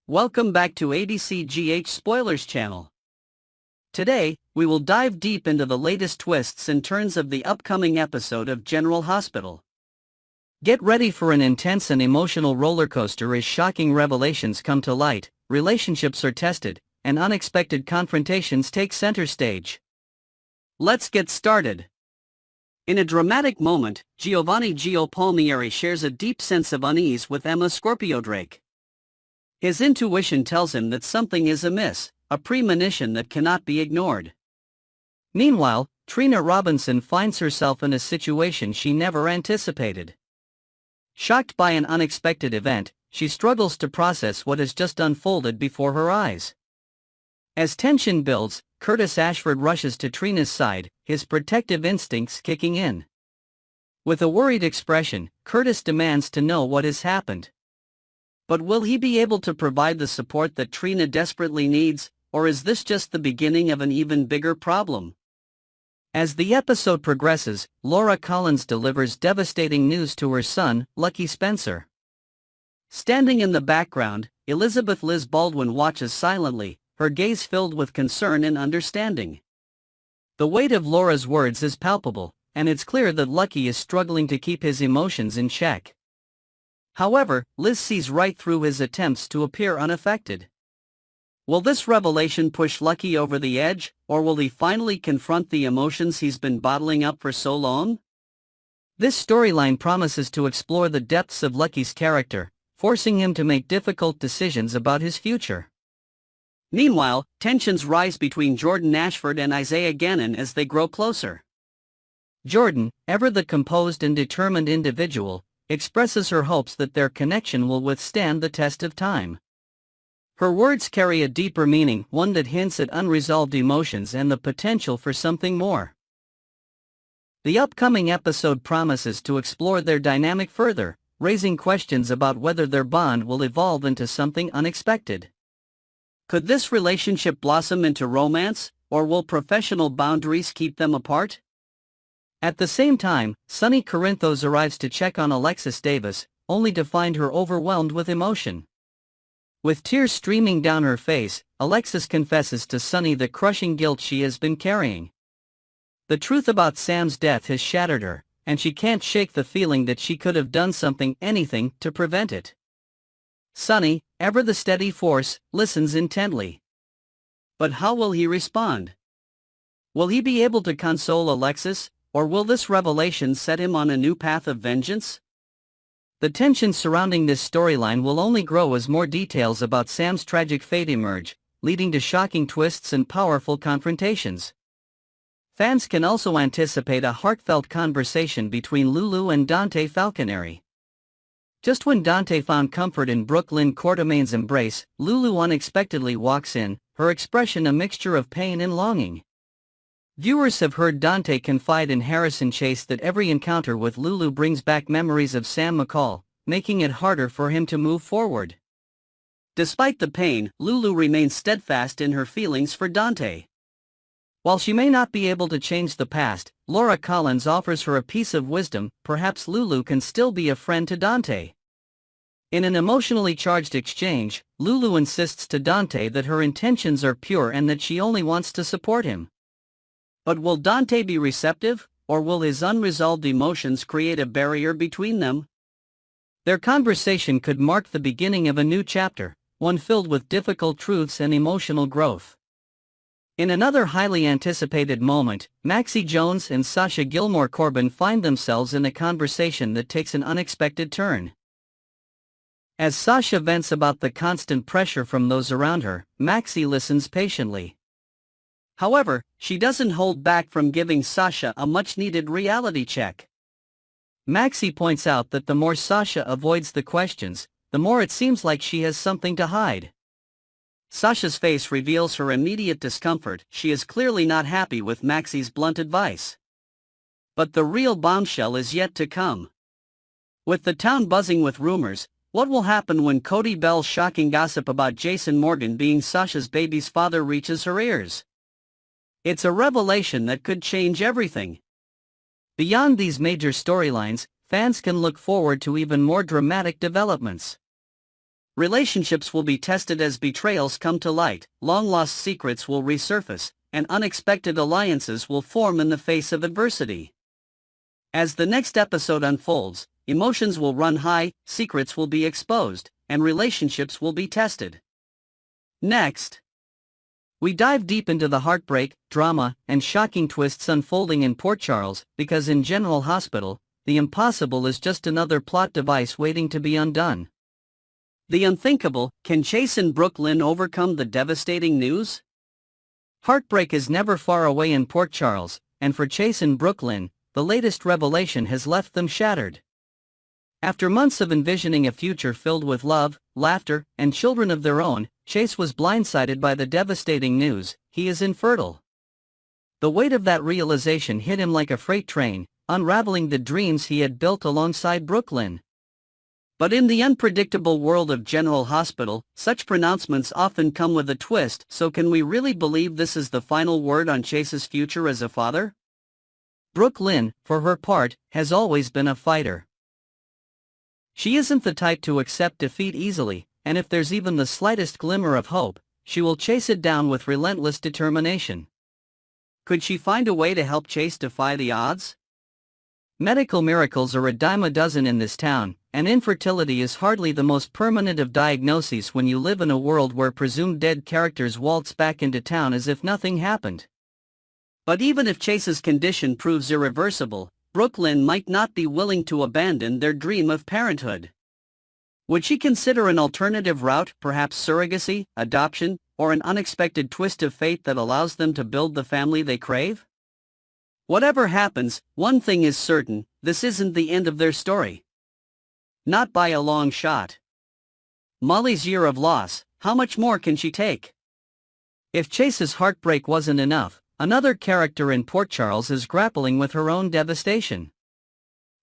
Welcome back to ADCGH Spoilers channel. Today, we will dive deep into the latest twists and turns of the upcoming episode of General Hospital. Get ready for an intense and emotional roller coaster as shocking revelations come to light, relationships are tested, and unexpected confrontations take center stage. Let's get started. In a dramatic moment, Giovanni Gio Palmieri shares a deep sense of unease with Emma Scorpio Drake. His intuition tells him that something is amiss, a premonition that cannot be ignored. Meanwhile, Trina Robinson finds herself in a situation she never anticipated. Shocked by an unexpected event, she struggles to process what has just unfolded before her eyes. As tension builds, Curtis Ashford rushes to Trina's side, his protective instincts kicking in. With a worried expression, Curtis demands to know what has happened. But will he be able to provide the support that Trina desperately needs, or is this just the beginning of an even bigger problem? As the episode progresses, Laura Collins delivers devastating news to her son, Lucky Spencer. Standing in the background, Elizabeth Liz Baldwin watches silently, her gaze filled with concern and understanding. The weight of Laura's words is palpable, and it's clear that Lucky is struggling to keep his emotions in check. However, Liz sees right through his attempts to appear unaffected. Will this revelation push Lucky over the edge, or will he finally confront the emotions he's been bottling up for so long? This storyline promises to explore the depths of Lucky's character, forcing him to make difficult decisions about his future. Meanwhile, tensions rise between Jordan Ashford and Isaiah Gannon as they grow closer. Jordan, ever the composed and determined individual, expresses her hopes that their connection will withstand the test of time. Her words carry a deeper meaning, one that hints at unresolved emotions and the potential for something more. The upcoming episode promises to explore their dynamic further, raising questions about whether their bond will evolve into something unexpected. Could this relationship blossom into romance, or will professional boundaries keep them apart? At the same time, Sunny Corinthos arrives to check on Alexis Davis, only to find her overwhelmed with emotion. With tears streaming down her face, Alexis confesses to Sunny the crushing guilt she has been carrying. The truth about Sam's death has shattered her, and she can't shake the feeling that she could have done anything, to prevent it. Sunny, ever the steady force, listens intently. But how will he respond? Will he be able to console Alexis, or will this revelation set him on a new path of vengeance? The tension surrounding this storyline will only grow as more details about Sam's tragic fate emerge, leading to shocking twists and powerful confrontations. Fans can also anticipate a heartfelt conversation between Lulu and Dante Falconeri. Just when Dante found comfort in Brooklyn Quartermain's embrace, Lulu unexpectedly walks in, her expression a mixture of pain and longing. Viewers have heard Dante confide in Harrison Chase that every encounter with Lulu brings back memories of Sam McCall, making it harder for him to move forward. Despite the pain, Lulu remains steadfast in her feelings for Dante. While she may not be able to change the past, Laura Collins offers her a piece of wisdom: perhaps Lulu can still be a friend to Dante. In an emotionally charged exchange, Lulu insists to Dante that her intentions are pure and that she only wants to support him. But will Dante be receptive, or will his unresolved emotions create a barrier between them? Their conversation could mark the beginning of a new chapter, one filled with difficult truths and emotional growth. In another highly anticipated moment, Maxie Jones and Sasha Gilmore Corbin find themselves in a conversation that takes an unexpected turn. As Sasha vents about the constant pressure from those around her, Maxie listens patiently. However, she doesn't hold back from giving Sasha a much-needed reality check. Maxie points out that the more Sasha avoids the questions, the more it seems like she has something to hide. Sasha's face reveals her immediate discomfort. She is clearly not happy with Maxie's blunt advice. But the real bombshell is yet to come. With the town buzzing with rumors, what will happen when Cody Bell's shocking gossip about Jason Morgan being Sasha's baby's father reaches her ears? It's a revelation that could change everything. Beyond these major storylines, fans can look forward to even more dramatic developments. Relationships will be tested as betrayals come to light, long-lost secrets will resurface, and unexpected alliances will form in the face of adversity. As the next episode unfolds, emotions will run high, secrets will be exposed, and relationships will be tested. Next, we dive deep into the heartbreak, drama, and shocking twists unfolding in Port Charles, because in General Hospital, the impossible is just another plot device waiting to be undone. The unthinkable: can Chase and Brooklyn overcome the devastating news? Heartbreak is never far away in Port Charles, and for Chase and Brooklyn, the latest revelation has left them shattered. After months of envisioning a future filled with love, laughter, and children of their own, Chase was blindsided by the devastating news: he is infertile. The weight of that realization hit him like a freight train, unraveling the dreams he had built alongside Brooklyn. But in the unpredictable world of General Hospital, such pronouncements often come with a twist. So can we really believe this is the final word on Chase's future as a father? Brooklyn, for her part, has always been a fighter. She isn't the type to accept defeat easily, and if there's even the slightest glimmer of hope, she will chase it down with relentless determination. Could she find a way to help Chase defy the odds? Medical miracles are a dime a dozen in this town, and infertility is hardly the most permanent of diagnoses when you live in a world where presumed dead characters waltz back into town as if nothing happened. But even if Chase's condition proves irreversible, Brooklyn might not be willing to abandon their dream of parenthood. Would she consider an alternative route, perhaps surrogacy, adoption, or an unexpected twist of fate that allows them to build the family they crave? Whatever happens, one thing is certain: this isn't the end of their story. Not by a long shot. Molly's year of loss, how much more can she take? If Chase's heartbreak wasn't enough, another character in Port Charles is grappling with her own devastation.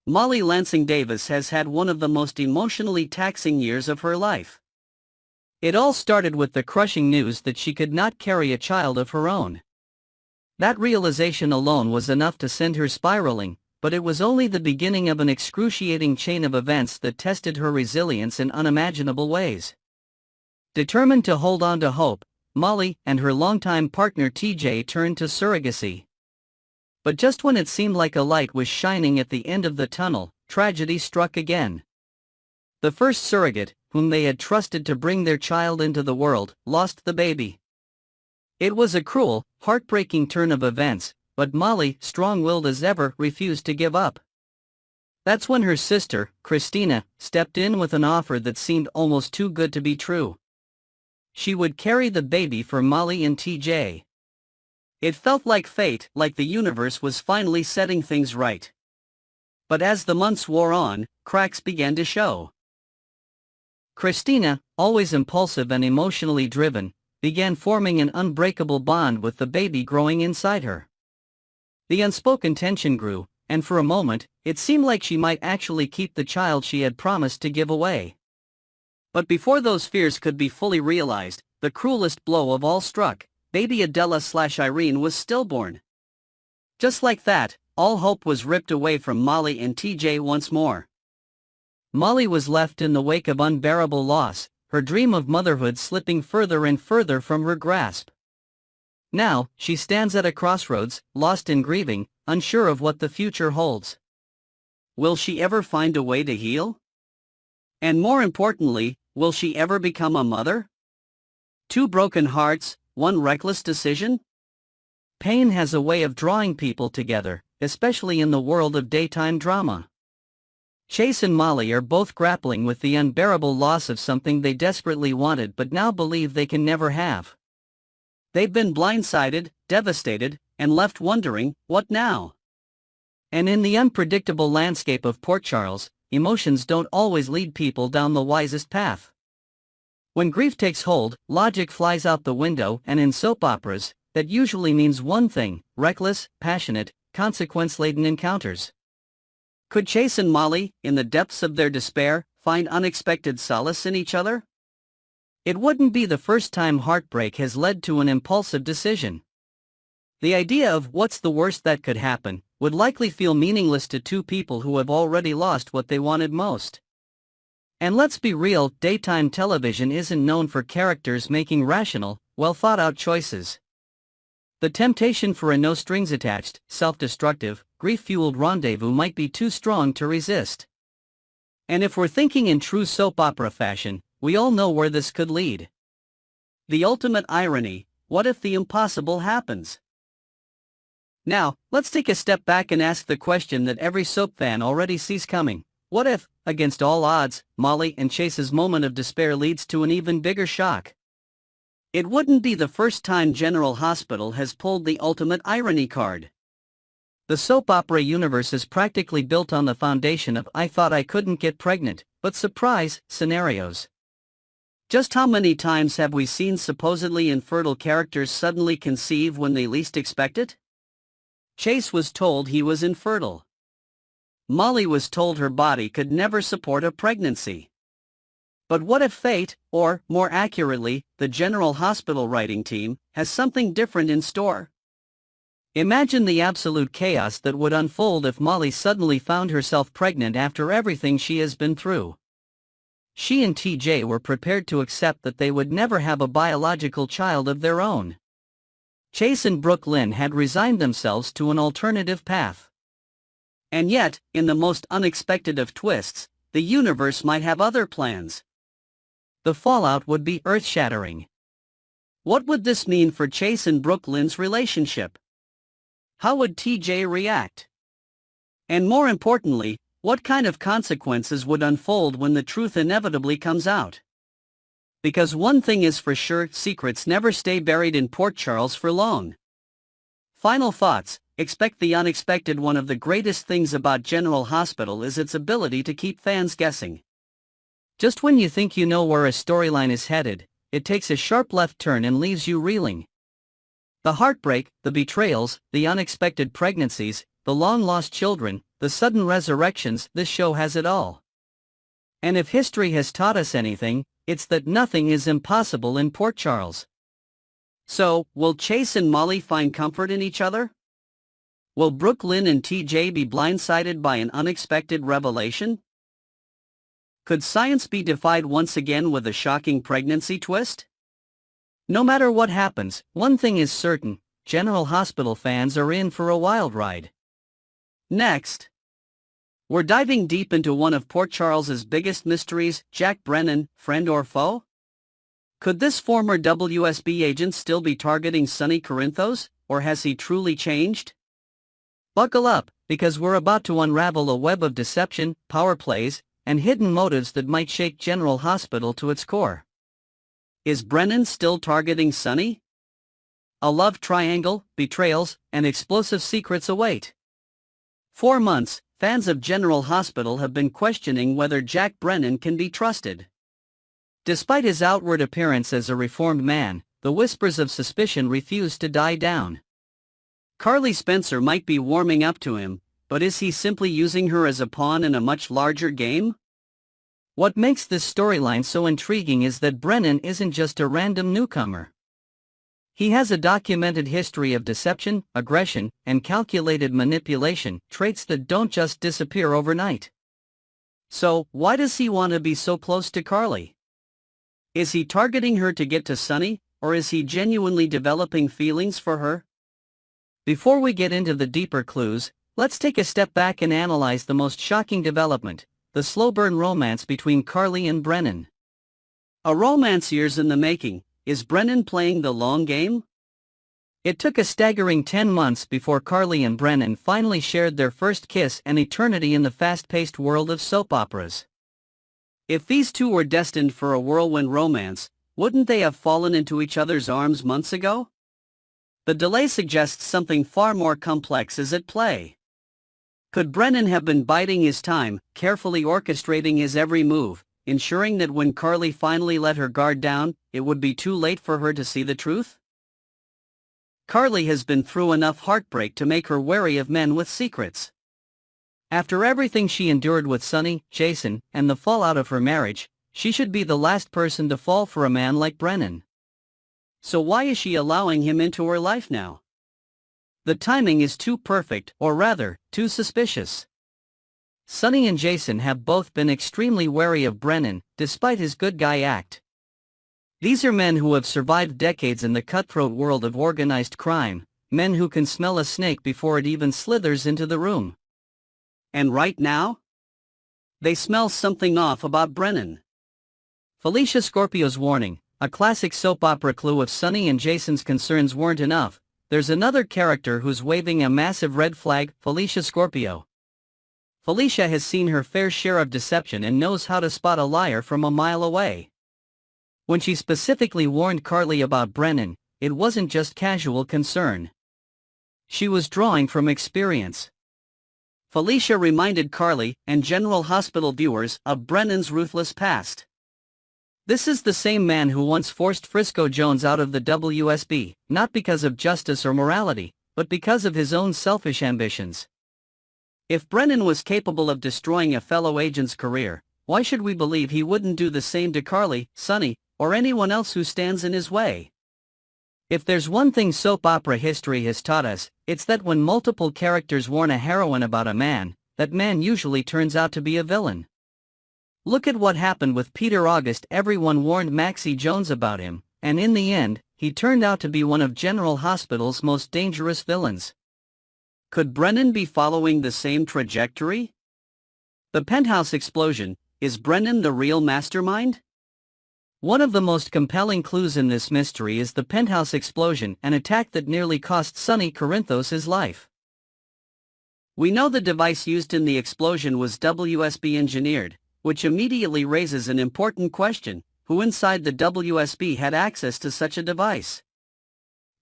Molly Lansing Davis has had one of the most emotionally taxing years of her life. It all started with the crushing news that she could not carry a child of her own. That realization alone was enough to send her spiraling, but it was only the beginning of an excruciating chain of events that tested her resilience in unimaginable ways. Determined to hold on to hope, Molly and her longtime partner TJ turned to surrogacy. But just when it seemed like a light was shining at the end of the tunnel, tragedy struck again. The first surrogate, whom they had trusted to bring their child into the world, lost the baby. It was a cruel, heartbreaking turn of events, but Molly, strong-willed as ever, refused to give up. That's when her sister, Christina, stepped in with an offer that seemed almost too good to be true. She would carry the baby for Molly and TJ. It felt like fate, like the universe was finally setting things right. But as the months wore on, cracks began to show. Christina, always impulsive and emotionally driven, began forming an unbreakable bond with the baby growing inside her. The unspoken tension grew, and for a moment, it seemed like she might actually keep the child she had promised to give away. But before those fears could be fully realized, the cruelest blow of all struck: baby Adela/Irene was stillborn. Just like that, all hope was ripped away from Molly and TJ once more. Molly was left in the wake of unbearable loss, her dream of motherhood slipping further and further from her grasp. Now, she stands at a crossroads, lost in grieving, unsure of what the future holds. Will she ever find a way to heal? And more importantly, will she ever become a mother? Two broken hearts, one reckless decision? Pain has a way of drawing people together, especially in the world of daytime drama. Chase and Molly are both grappling with the unbearable loss of something they desperately wanted but now believe they can never have. They've been blindsided, devastated, and left wondering, what now? And in the unpredictable landscape of Port Charles, emotions don't always lead people down the wisest path. When grief takes hold, logic flies out the window, and in soap operas, that usually means one thing: reckless, passionate, consequence-laden encounters. Could Chase and Molly, in the depths of their despair, find unexpected solace in each other? It wouldn't be the first time heartbreak has led to an impulsive decision. The idea of "what's the worst that could happen" would likely feel meaningless to two people who have already lost what they wanted most. And let's be real, daytime television isn't known for characters making rational, well-thought-out choices. The temptation for a no-strings-attached, self-destructive, grief-fueled rendezvous might be too strong to resist. And if we're thinking in true soap opera fashion, we all know where this could lead. The ultimate irony: what if the impossible happens? Now, let's take a step back and ask the question that every soap fan already sees coming. What if, against all odds, Molly and Chase's moment of despair leads to an even bigger shock? It wouldn't be the first time General Hospital has pulled the ultimate irony card. The soap opera universe is practically built on the foundation of "I thought I couldn't get pregnant, but surprise" scenarios. Just how many times have we seen supposedly infertile characters suddenly conceive when they least expect it? Chase was told he was infertile. Molly was told her body could never support a pregnancy. But what if fate, or, more accurately, the General Hospital writing team, has something different in store? Imagine the absolute chaos that would unfold if Molly suddenly found herself pregnant after everything she has been through. She and TJ were prepared to accept that they would never have a biological child of their own. Chase and Brooklyn had resigned themselves to an alternative path. And yet, in the most unexpected of twists, the universe might have other plans. The fallout would be earth-shattering. What would this mean for Chase and Brooklyn's relationship? How would TJ react? And more importantly, what kind of consequences would unfold when the truth inevitably comes out? Because one thing is for sure, secrets never stay buried in Port Charles for long. Final thoughts: expect the unexpected. One of the greatest things about General Hospital is its ability to keep fans guessing. Just when you think you know where a storyline is headed, it takes a sharp left turn and leaves you reeling. The heartbreak, the betrayals, the unexpected pregnancies, the long-lost children, the sudden resurrections, this show has it all. And if history has taught us anything, it's that nothing is impossible in Port Charles. So, will Chase and Molly find comfort in each other? Will Brooklyn and TJ be blindsided by an unexpected revelation? Could science be defied once again with a shocking pregnancy twist? No matter what happens, one thing is certain: General Hospital fans are in for a wild ride. Next, we're diving deep into one of Port Charles's biggest mysteries: Jack Brennan, friend or foe? Could this former WSB agent still be targeting Sonny Corinthos, or has he truly changed? Buckle up, because we're about to unravel a web of deception, power plays, and hidden motives that might shake General Hospital to its core. Is Brennan still targeting Sonny? A love triangle, betrayals, and explosive secrets await. For months, fans of General Hospital have been questioning whether Jack Brennan can be trusted. Despite his outward appearance as a reformed man, the whispers of suspicion refuse to die down. Carly Spencer might be warming up to him, but is he simply using her as a pawn in a much larger game? What makes this storyline so intriguing is that Brennan isn't just a random newcomer. He has a documented history of deception, aggression, and calculated manipulation, traits that don't just disappear overnight. So, why does he want to be so close to Carly? Is he targeting her to get to Sonny, or is he genuinely developing feelings for her? Before we get into the deeper clues, let's take a step back and analyze the most shocking development: the slow-burn romance between Carly and Brennan. A romance years in the making. Is Brennan playing the long game? It took a staggering 10 months before Carly and Brennan finally shared their first kiss, an eternity in the fast-paced world of soap operas. If these two were destined for a whirlwind romance, wouldn't they have fallen into each other's arms months ago? The delay suggests something far more complex is at play. Could Brennan have been biding his time, carefully orchestrating his every move, ensuring that when Carly finally let her guard down, it would be too late for her to see the truth? Carly has been through enough heartbreak to make her wary of men with secrets. After everything she endured with Sonny, Jason, and the fallout of her marriage, she should be the last person to fall for a man like Brennan. So why is she allowing him into her life now? The timing is too perfect, or rather, too suspicious. Sonny and Jason have both been extremely wary of Brennan, despite his good guy act. These are men who have survived decades in the cutthroat world of organized crime, men who can smell a snake before it even slithers into the room. And right now? They smell something off about Brennan. Felicia Scorpio's warning, a classic soap opera clue. If Sonny and Jason's concerns weren't enough, there's another character who's waving a massive red flag: Felicia Scorpio. Felicia has seen her fair share of deception and knows how to spot a liar from a mile away. When she specifically warned Carly about Brennan, it wasn't just casual concern. She was drawing from experience. Felicia reminded Carly and General Hospital viewers of Brennan's ruthless past. This is the same man who once forced Frisco Jones out of the WSB, not because of justice or morality, but because of his own selfish ambitions. If Brennan was capable of destroying a fellow agent's career, why should we believe he wouldn't do the same to Carly, Sonny, or anyone else who stands in his way? If there's one thing soap opera history has taught us, it's that when multiple characters warn a heroine about a man, that man usually turns out to be a villain. Look at what happened with Peter August. Everyone warned Maxie Jones about him, and in the end, he turned out to be one of General Hospital's most dangerous villains. Could Brennan be following the same trajectory? The Penthouse Explosion, is Brennan the real mastermind? One of the most compelling clues in this mystery is the Penthouse Explosion, an attack that nearly cost Sonny Corinthos his life. We know the device used in the explosion was WSB engineered, which immediately raises an important question: who inside the WSB had access to such a device?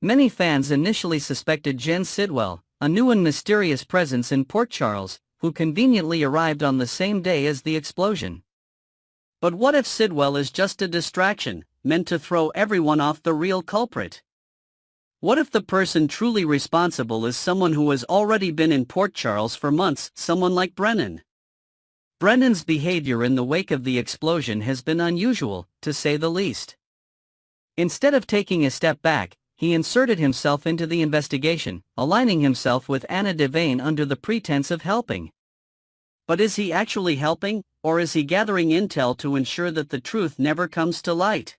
Many fans initially suspected Jen Sidwell, a new and mysterious presence in Port Charles, who conveniently arrived on the same day as the explosion. But what if Sidwell is just a distraction, meant to throw everyone off the real culprit? What if the person truly responsible is someone who has already been in Port Charles for months, someone like Brennan? Brennan's behavior in the wake of the explosion has been unusual, to say the least. Instead of taking a step back, he inserted himself into the investigation, aligning himself with Anna Devane under the pretense of helping. But is he actually helping, or is he gathering intel to ensure that the truth never comes to light?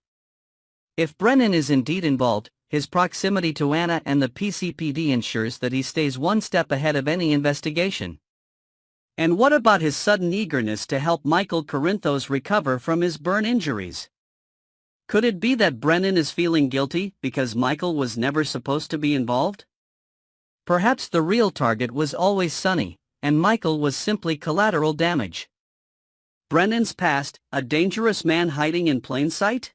If Brennan is indeed involved, his proximity to Anna and the PCPD ensures that he stays one step ahead of any investigation. And what about his sudden eagerness to help Michael Corinthos recover from his burn injuries? Could it be that Brennan is feeling guilty because Michael was never supposed to be involved? Perhaps the real target was always Sonny, and Michael was simply collateral damage. Brennan's past, a dangerous man hiding in plain sight?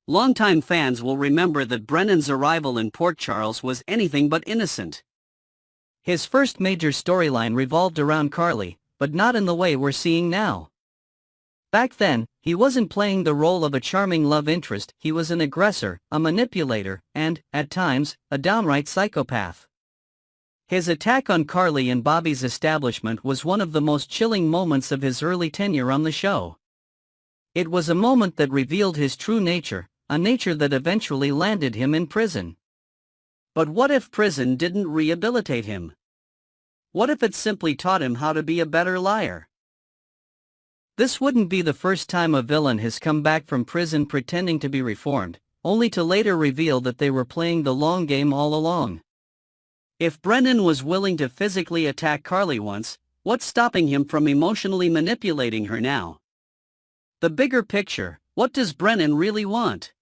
Longtime fans will remember that Brennan's arrival in Port Charles was anything but innocent. His first major storyline revolved around Carly, but not in the way we're seeing now. Back then, he wasn't playing the role of a charming love interest. He was an aggressor, a manipulator, and, at times, a downright psychopath. His attack on Carly and Bobby's establishment was one of the most chilling moments of his early tenure on the show. It was a moment that revealed his true nature, a nature that eventually landed him in prison. But what if prison didn't rehabilitate him? What if it simply taught him how to be a better liar? This wouldn't be the first time a villain has come back from prison pretending to be reformed, only to later reveal that they were playing the long game all along. If Brennan was willing to physically attack Carly once, what's stopping him from emotionally manipulating her now? The bigger picture: what does Brennan really want?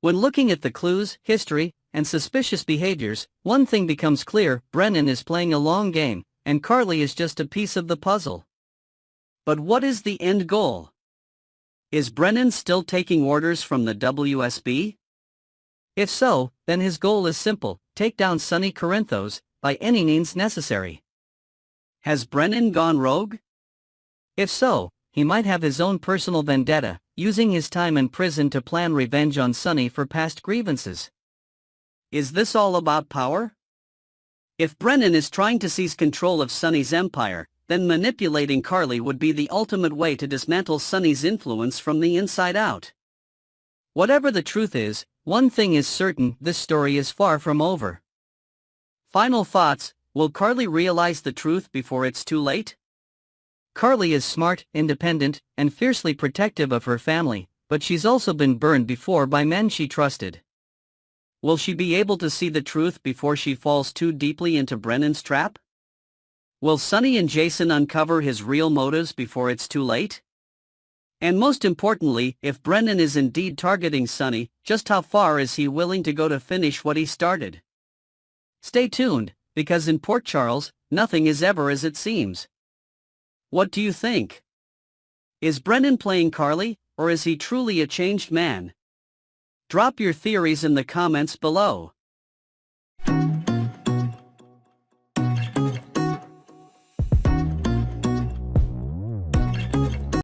When looking at the clues, history, and suspicious behaviors, one thing becomes clear: Brennan is playing a long game, and Carly is just a piece of the puzzle. But what is the end goal? Is Brennan still taking orders from the WSB? If so, then his goal is simple: take down Sonny Corinthos, by any means necessary. Has Brennan gone rogue? If so, he might have his own personal vendetta, using his time in prison to plan revenge on Sonny for past grievances. Is this all about power? If Brennan is trying to seize control of Sonny's empire, then manipulating Carly would be the ultimate way to dismantle Sonny's influence from the inside out. Whatever the truth is, one thing is certain: this story is far from over. Final thoughts: will Carly realize the truth before it's too late? Carly is smart, independent, and fiercely protective of her family, but she's also been burned before by men she trusted. Will she be able to see the truth before she falls too deeply into Brennan's trap? Will Sonny and Jason uncover his real motives before it's too late? And most importantly, if Brennan is indeed targeting Sonny, just how far is he willing to go to finish what he started? Stay tuned, because in Port Charles, nothing is ever as it seems. What do you think? Is Brennan playing Carly, or is he truly a changed man? Drop your theories in the comments below.